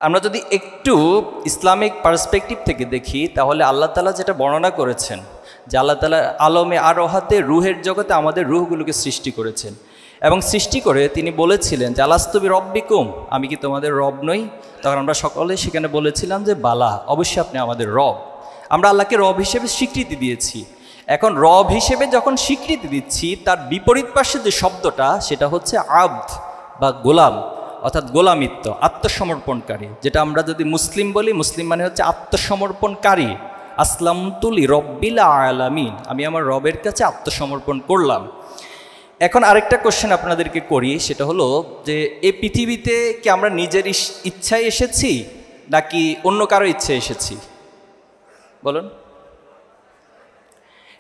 আমরা যদি একটু ইসলামিক পার্সপেক্টিভ থেকে দেখি তাহলে আল্লাহ তাআলা যেটা বর্ণনা করেছেন যে আল্লাহ তাআলা আলমে আরোহাতে রুহের জগতে আমাদের রুহগুলোকে সৃষ্টি করেছেন এবং সৃষ্টি করে তিনি বলেছিলেন যে আলাস্তু বিরব্বিকুম, আমি কি তোমাদের রব নই? তখন আমরা সকলে সেখানে বলেছিলাম যে বালা, অবশ্যই আপনি আমাদের রব। আমরা আল্লাহকে রব হিসেবে স্বীকৃতি দিয়েছি। এখন রব হিসেবে যখন স্বীকৃতি দিচ্ছি তার বিপরীত পাশে যে শব্দটা সেটা হচ্ছে আবদ বা গোলাম, অর্থাৎ গোলামিত্ব, আত্মসমর্পণকারী। যেটা আমরা যদি মুসলিম বলি, মুসলিম মানে হচ্ছে আত্মসমর্পণকারী। আসলামতু লিরব্বিল আলামিন, আমি আমার রবের কাছে আত্মসমর্পণ করলাম। এখন আরেকটা কোশ্চেন আপনাদেরকে করি, সেটা হলো যে এই পৃথিবীতে কি আমরা নিজের ইচ্ছায় এসেছি নাকি অন্য কারো ইচ্ছায় এসেছি? বলুন,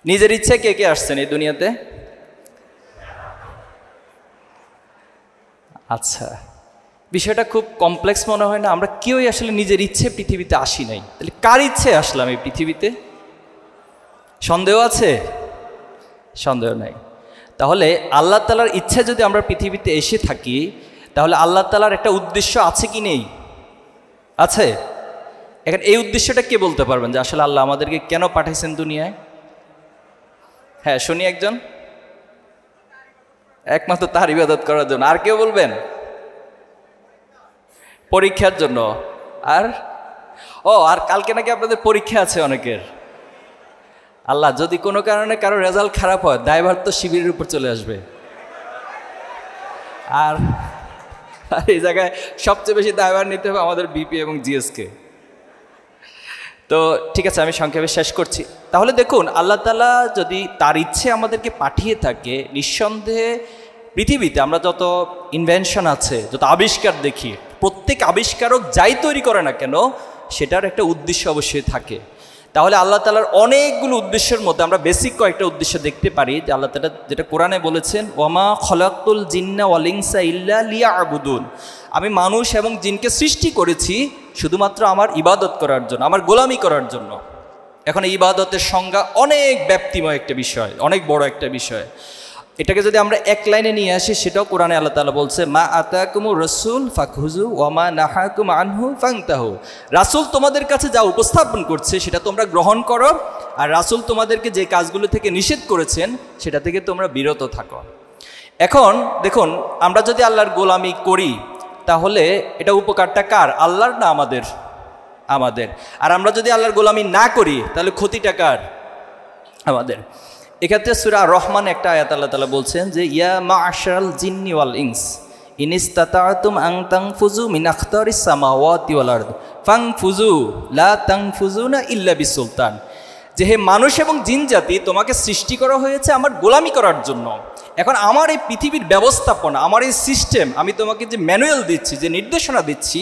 নিজের ইচ্ছায় কে কে আসছেন এই দুনিয়াতে? আচ্ছা, বিষয়টা খুব কমপ্লেক্স মনে হয় না? আমরা কেউই আসলে নিজের ইচ্ছে পৃথিবীতে আসি নাই। তাহলে কার ইচ্ছে আসলাম এই পৃথিবীতে? সন্দেহ আছে? সন্দেহ নাই। তাহলে আল্লাহ তাআলার ইচ্ছা যদি আমরা পৃথিবীতে এসে থাকি তাহলে আল্লাহ তাআলার একটা উদ্দেশ্য আছে কি নেই? আছে। এখন এই উদ্দেশ্যটা কে বলতে পারবেন যে আসলে আল্লাহ আমাদেরকে কেন পাঠাইছেন দুনিয়ায়? হ্যাঁ, শুনি একজন। একমাত্র তার ইবাদত করার জন্য। আর কেউ বলবেন? পরীক্ষার জন্য। আর কালকে নাকি আপনাদের পরীক্ষা আছে অনেকের। আল্লাহ, যদি কোনো কারণে কারো রেজাল্ট খারাপ হয় দায়ভার তো শিবিরের উপর চলে আসবে। আর এই জায়গায় সবচেয়ে বেশি দায়ভার নিতে হবে আমাদের বিপি এবং জিএসকে। তো ঠিক আছে, আমি সংক্ষেপে শেষ করছি। তাহলে দেখুন, আল্লাহ তাআলা যদি তার ইচ্ছে আমাদেরকে পাঠিয়ে থাকে, নিঃসন্দেহে পৃথিবীতে আমরা যত ইনভেনশন আছে, যত আবিষ্কার দেখি, প্রত্যেক আবিষ্কারক যাই তৈরি করে না কেন সেটার একটা উদ্দেশ্য অবশ্যই থাকে। তাহলে আল্লাহ তাআলার অনেকগুলো উদ্দেশ্যের মধ্যে আমরা বেসিক কয়েকটা উদ্দেশ্য দেখতে পারি যে আল্লাহ তাআলা যেটা কোরআনে বলেছেন, ওয়ামা খলাকতুল জিন্না ওয়াল ইনসা ইল্লা লিয়াবুদুন, আমি মানুষ এবং জিনকে সৃষ্টি করেছি শুধুমাত্র আমার ইবাদত করার জন্য, আমার গোলামি করার জন্য। এখন এই ইবাদতের সংজ্ঞা অনেক ব্যাপ্তিময় একটা বিষয়, অনেক বড় একটা বিষয়। এটাকে যদি আমরা এক লাইনে নিয়ে আসি, সেটাও কোরআনে আল্লাহ তাআলা বলছে, মা আতাকুমুর রাসূল ফাখুযু ওয়া মা নাহাকুম আনহু ফান্তাহু, রাসূল তোমাদের কাছে যা উপস্থাপন করছে সেটা তোমরা গ্রহণ করো, আর রাসূল তোমাদেরকে যে কাজগুলো থেকে নিষেধ করেছেন সেটা থেকে তোমরা বিরত থাকো। এখন দেখুন, আমরা যদি আল্লাহর গোলামি করি তাহলে এটা উপকারটা কার? আল্লাহর না আমাদের? আমাদের। আর আমরা যদি আল্লাহর গোলামি না করি তাহলে ক্ষতিটা কার? আমাদের। এক্ষেত্রে সূরা রহমান একটা আয়াত আল্লাহ তাআলা বলছেন যে ইয়া মা'শারাল জিন্নি ওয়াল ইনস ইন ইসতাতা'তুম আন তানফুযু মিন আখতারিস সামাওয়াতি ওয়াল আরদ ফানফুযু লা তানফুযুনা ইল্লা বিসুলতান, যে হে মানুষ এবং জিন জাতি, তোমাকে সৃষ্টি করা হয়েছে আমার গোলামি করার জন্য। এখন আমার এই পৃথিবীর ব্যবস্থাপনা, আমার এই সিস্টেম, আমি তোমাকে যে ম্যানুয়াল দিচ্ছি, যে নির্দেশনা দিচ্ছি,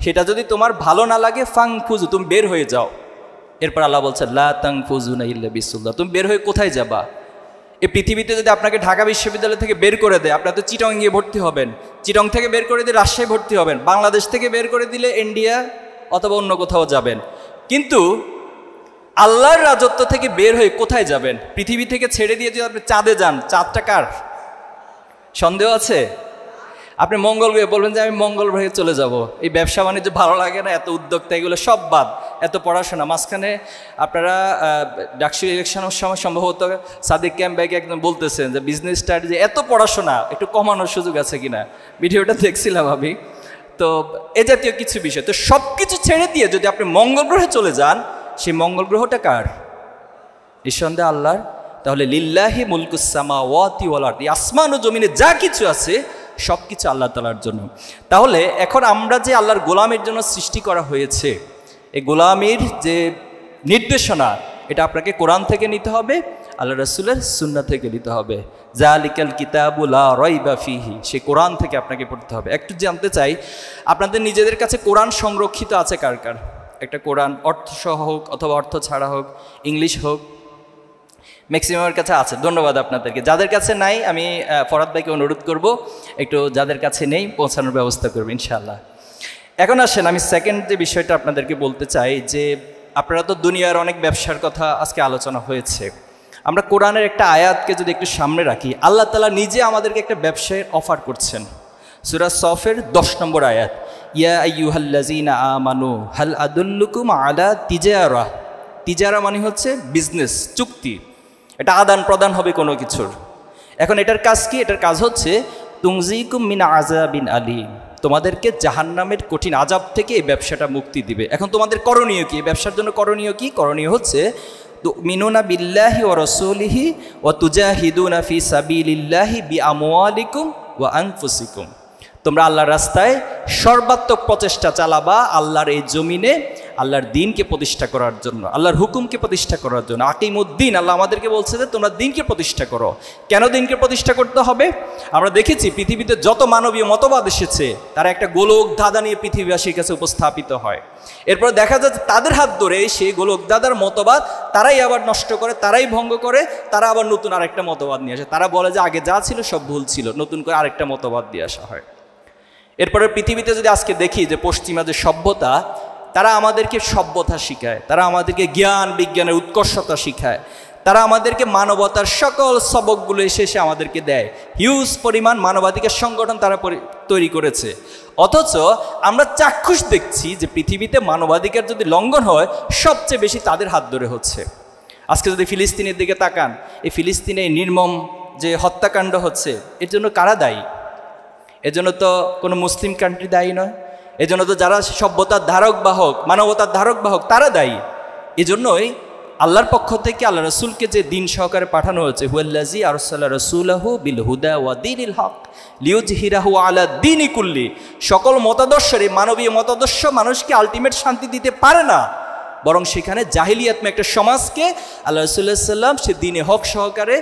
সেটা যদি তোমার ভালো না লাগে ফানফুযু, তুমি বের হয়ে যাও। এরপর আল্লাহ বলছে লা তানফুযুনা ইল্লা বিসুলতান, তুমি বের হয়ে কোথায় যাবা? এই পৃথিবীতে যদি আপনাকে ঢাকা বিশ্ববিদ্যালয় থেকে বের করে দেয়, আপনার তো চিটং গিয়ে ভর্তি হবেন, চিটং থেকে বের করে দিয়ে রাজশাহী ভর্তি হবেন, বাংলাদেশ থেকে বের করে দিলে ইন্ডিয়া অথবা অন্য কোথাও যাবেন। কিন্তু আল্লাহর রাজত্ব থেকে বের হয়ে কোথায় যাবেন? পৃথিবী থেকে ছেড়ে দিয়ে যদি আপনি চাঁদে যান, চাঁদটা কার? সন্দেহ আছে? আপনি মঙ্গল গ্রহে বলবেন যে আমি মঙ্গল গ্রহে চলে যাব, এই ব্যবসা বাণিজ্য ভালো লাগে না, এত উদ্যোক্তা, এগুলো সব বাদ, এত পড়াশোনা। মাঝখানে আপনারা ডাকসু ইলেকশনের সময় সম্ভবত সাদিক ক্যাম্প ব্যাগে একদম বলতেছেন যে বিজনেস স্টাডি, এত পড়াশোনা একটু কমানোর সুযোগ আছে কিনা, ভিডিওটা দেখছিলাম আমি। তো এ জাতীয় কিছু বিষয়, তো সব কিছু ছেড়ে দিয়ে যদি আপনি মঙ্গল গ্রহে চলে যান, সেই মঙ্গল গ্রহটা কার? নিঃসন্দেহে আল্লাহর। তাহলে লিল্লাহি মুলকুস সামাওয়াতি ওয়াল আরদ, আসমান ও জমিনে যা কিছু আছে সব কিছু আল্লাহ তাআলার জন্য। তাহলে এখন আমরা যে আল্লাহর গোলামের জন্য সৃষ্টি করা হয়েছে, এই গোলামির যে নির্দেশনা, এটা আপনাকে কোরআন থেকে নিতে হবে, আল্লাহ রাসূলের সুন্নাহ থেকে নিতে হবে। যালিকাল কিতাবু লা রাইবা ফিহি, সেই কোরআন থেকে আপনাকে পড়তে হবে। একটু জানতে চাই, আপনাদের নিজেদের কাছে কোরআন সংরক্ষিত আছে কার কার? একটা কোরআন অর্থ সহ হোক অথবা অর্থ ছাড়া হোক, ইংলিশ হোক, ম্যাক্সিমামের কাছে আছে। ধন্যবাদ আপনাদেরকে। যাদের কাছে নাই, আমি ফরাদ ভাইকে অনুরোধ করব একটু যাদের কাছে নেই পৌঁছানোর ব্যবস্থা করবো ইনশাআল্লাহ। এখন আসেন, আমি সেকেন্ড যে বিষয়টা আপনাদেরকে বলতে চাই যে আপনারা তো দুনিয়ার অনেক ব্যবসার কথা আজকে আলোচনা হয়েছে, আমরা কোরআনের একটা আয়াতকে যদি একটু সামনে রাখি, আল্লাহ তাআলা নিজে আমাদেরকে একটা ব্যবসায়ের অফার করছেন। সূরা সফের 10 নম্বর আয়াত, ইয়া আইয়ুহাল্লাযীনা আমানু হাল আদুল্লুকুম আলা তিজারা। তিজারা মানে হচ্ছে বিজনেস, চুক্তি, এটা আদান প্রদান হবে কোনো কিছুর। এখন এটার কাজ কি? এটার কাজ হচ্ছে তুনজিকুম মিন আযাবিন আলীম, তোমাদেরকে জাহান্নামের কঠিন আযাব থেকে এই ব্যবসাটা মুক্তি দিবে। এখন তোমাদের করণীয় কি? এই ব্যবসার জন্য করণীয় কি? করণীয় হচ্ছে তুমিনুনা বিল্লাহি ওয়া রাসূলিহি ওয়া তুজাহিদুনা ফি সাবিলিল্লাহি বিআমওয়ালিকুম ওয়া আনফুসিকুম। তোমরা আল্লাহর রাস্তায় সর্বাত্মক প্রচেষ্টা চালাবা আল্লাহর এই জমিনে আল্লাহর দ্বীনকে প্রতিষ্ঠা করার জন্য, আল্লাহর হুকুমকে প্রতিষ্ঠা করার জন্য। আকিমুদ্দিন, আল্লাহ আমাদেরকে বলছে যে তোমরা দ্বীনকে প্রতিষ্ঠা করো। কেন দ্বীনকে প্রতিষ্ঠা করতে হবে? আমরা দেখেছি পৃথিবীতে যত মানবীয় মতবাদ এসেছে তারা একটা গোলক ধাঁধা নিয়ে পৃথিবীবাসীর কাছে উপস্থাপিত হয়। এরপর দেখা যাচ্ছে তাদের হাত ধরে সেই গোলক ধাঁধার মতবাদ তারাই আবার নষ্ট করে, তারাই ভঙ্গ করে, তারা আবার নতুন আরেকটা মতবাদ নিয়ে আসে। তারা বলে যে আগে যা ছিল সব ভুল ছিল, নতুন করে আরেকটা মতবাদ দিয়ে আসা হয়। এরপরে পৃথিবীতে যদি আজকে দেখি যে পশ্চিমা যে সভ্যতা, তারা আমাদেরকে সভ্যতা শিখায়, তারা আমাদেরকে জ্ঞান বিজ্ঞানের উৎকর্ষতা শিখায়, তারা আমাদেরকে মানবতার সকল সবকগুলো এসে আমাদেরকে দেয়। হিউজ পরিমাণ মানবাধিকার সংগঠন তারা তৈরি করেছে। অথচ আমরা চাক্ষুষ দেখছি যে পৃথিবীতে মানবাধিকার যদি লঙ্ঘন হয় সবচেয়ে বেশি তাদের হাত ধরে হচ্ছে। আজকে যদি ফিলিস্তিনের দিকে তাকান, এই ফিলিস্তিনে নির্মম যে হত্যাকাণ্ড হচ্ছে এর জন্য কারা দায়ী? এজন্য তো কোনো মুসলিম কান্ট্রি দায়ী নয়, এজন্য তো যারা সভ্যতার ধারক বাহক, মানবতার ধারক বাহক তারা দায়ী। এজন্যই আল্লাহর পক্ষ থেকে আল্লাহ রসুলকে যে দিন সহকারে পাঠানো হয়েছে, হুয়াল্লাযী আরসালা রাসূলাহু বিল হুদা ওয়া দীনিল হক লিইয়ুযহিরাহু আলা দীনি কুল্লি। সকল মতাদর্শের এই মানবীয় মতাদর্শ মানুষকে আলটিমেট শান্তি দিতে পারে না, বরং সেখানে জাহিলিয়াতময় একটা সমাজকে আল্লাহ রাসূলুল্লাহ সাল্লাল্লাহু আলাইহি ওয়াসাল্লাম সে দিনে হক সহকারে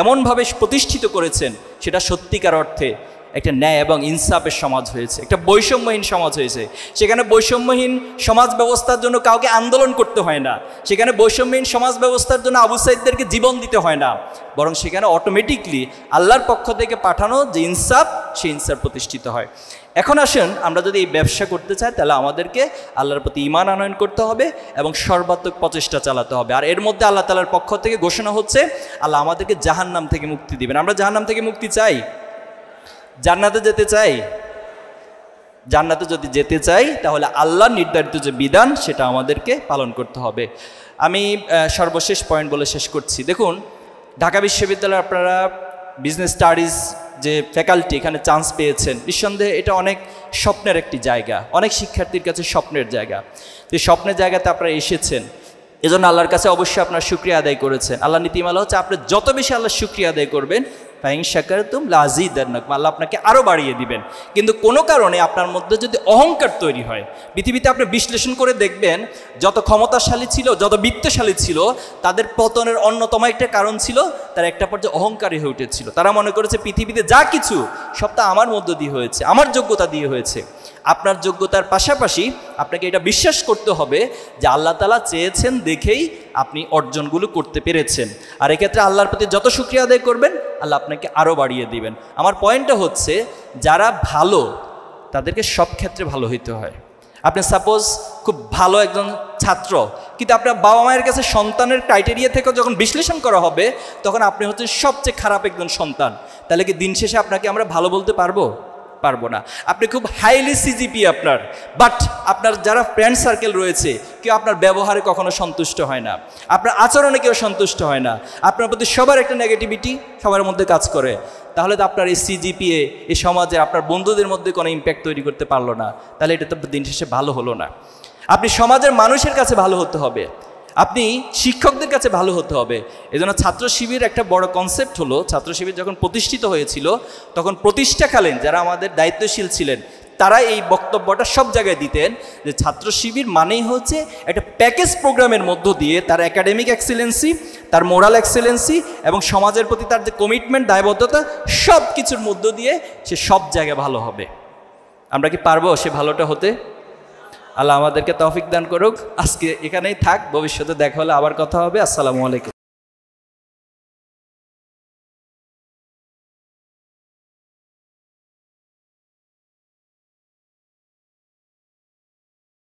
এমনভাবে প্রতিষ্ঠিত করেছেন সেটা সত্যিকার অর্থে একটা ন্যায় এবং ইনসাফের সমাজ হয়েছে, একটা বৈষম্যহীন সমাজ হয়েছে। সেখানে বৈষম্যহীন সমাজ ব্যবস্থার জন্য কাউকে আন্দোলন করতে হয় না, সেখানে বৈষম্যহীন সমাজ ব্যবস্থার জন্য আবু সাইদদেরকে জীবন দিতে হয় না, বরং সেখানে অটোমেটিকলি আল্লাহর পক্ষ থেকে পাঠানো যে ইনসাফ, সেই ইনসাফ প্রতিষ্ঠিত হয়। এখন আসেন, আমরা যদি এই ব্যবসা করতে চাই তাহলে আমাদেরকে আল্লাহর প্রতি ঈমান আনয়ন করতে হবে এবং সর্বাত্মক প্রচেষ্টা চালাতে হবে। আর এর মধ্যে আল্লাহ তাআলার পক্ষ থেকে ঘোষণা হচ্ছে আল্লাহ আমাদেরকে জাহান্নাম থেকে মুক্তি দিবেন। আমরা জাহান্নাম থেকে মুক্তি চাই, জান্নাতে যেতে চাই। জান্নাতে যদি যেতে চাই তাহলে আল্লাহ নির্ধারিত যে বিধান সেটা আমাদেরকে পালন করতে হবে। আমি সর্বশেষ পয়েন্ট বলে শেষ করছি। দেখুন, ঢাকা বিশ্ববিদ্যালয়ে আপনারা বিজনেস স্টাডিজ যে ফ্যাকাল্টি এখানে চান্স পেয়েছেন, নিঃসন্দেহে এটা অনেক স্বপ্নের একটি জায়গা, অনেক শিক্ষার্থীর কাছে স্বপ্নের জায়গা। তো স্বপ্নের জায়গাতে আপনারা এসেছেন, এজন্য আল্লাহর কাছে অবশ্যই আপনার শুকরিয়া আদায় করেছেন। আল্লাহ নীতিমালা হচ্ছে আপনি যত বেশি আল্লাহ শুকরিয়া আদায় করবেন ফাইন শাকারতুম লাযিদান্নাকুম, আল্লাহ আপনাকে আরও বাড়িয়ে দিবেন। কিন্তু কোনো কারণে আপনার মধ্যে যদি অহংকার তৈরি হয়, পৃথিবীতে আপনি বিশ্লেষণ করে দেখবেন যত ক্ষমতাশালী ছিল, যত বিত্তশালী ছিল, তাদের পতনের অন্যতম একটা কারণ ছিল তারা একটা পর্যায়ে অহংকারী হয়ে উঠেছিল। তারা মনে করেছে পৃথিবীতে যা কিছু সবটা আমার মধ্য দিয়ে হয়েছে, আমার যোগ্যতা দিয়ে হয়েছে। আপনার যোগ্যতার পাশাপাশি আপনাকে এটা বিশ্বাস করতে হবে যে আল্লাহ তাআলা চেয়েছেন দেখেই আপনি অর্জনগুলো করতে পেরেছেন। আর এক্ষেত্রে আল্লাহর প্রতি যত শুকরিয়া আদায় করবেন আল্লাহ আপনাকে আরও বাড়িয়ে দিবেন। আমার পয়েন্টটা হচ্ছে, যারা ভালো তাদেরকে সব ক্ষেত্রে ভালো হইতে হয়। আপনি সাপোজ খুব ভালো একজন ছাত্র, কিন্তু আপনার বাবা মায়ের কাছে সন্তানের ক্রাইটেরিয়া থেকে যখন বিশ্লেষণ করা হবে তখন আপনি হচ্ছেন সবচেয়ে খারাপ একজন সন্তান। তাহলে কি দিন শেষে আপনাকে আমরা ভালো বলতে পারবো? পারবো না। আপনি খুব হাইলি সিজিপি আপনার, বাট আপনার যারা ফ্রেন্ড সার্কেল রয়েছে কেউ আপনার ব্যবহারে কখনো সন্তুষ্ট হয় না, আপনার আচরণে কেউ সন্তুষ্ট হয় না, আপনার প্রতি সবার একটা নেগেটিভিটি সবার মধ্যে কাজ করে, তাহলে তো আপনার এই সিজিপিএ এই সমাজে আপনার বন্ধুদের মধ্যে কোনো ইম্প্যাক্ট তৈরি করতে পারলো না। তাহলে এটা তো দিন শেষে ভালো হলো না। আপনি সমাজের মানুষের কাছে ভালো হতে হবে, আপনি শিক্ষকদের কাছে ভালো হতে হবে। এজন্য ছাত্র শিবির একটা বড় কনসেপ্ট হলো, ছাত্র শিবির যখন প্রতিষ্ঠিত হয়েছিল তখন প্রতিষ্ঠাকালীন যারা আমাদের দায়িত্বশীল ছিলেন তারা এই বক্তব্যটা সব জায়গায় দিতেন যে ছাত্র শিবির মানেই হচ্ছে একটা প্যাকেজ প্রোগ্রামের মধ্য দিয়ে তার একাডেমিক এক্সেলেন্সি, তার মোরাল এক্সেলেন্সি এবং সমাজের প্রতি তার যে কমিটমেন্ট, দায়বদ্ধতা, সব কিছুর মধ্য দিয়ে সে সব জায়গায় ভালো হবে। আমরা কি পারবো সে ভালোটা হতে? আল্লাহ আমাদেরকে তৌফিক দান করুক। আজকে এখানেই থাক, ভবিষ্যতে দেখা হলে আবার কথা হবে। আসসালামু আলাইকুম।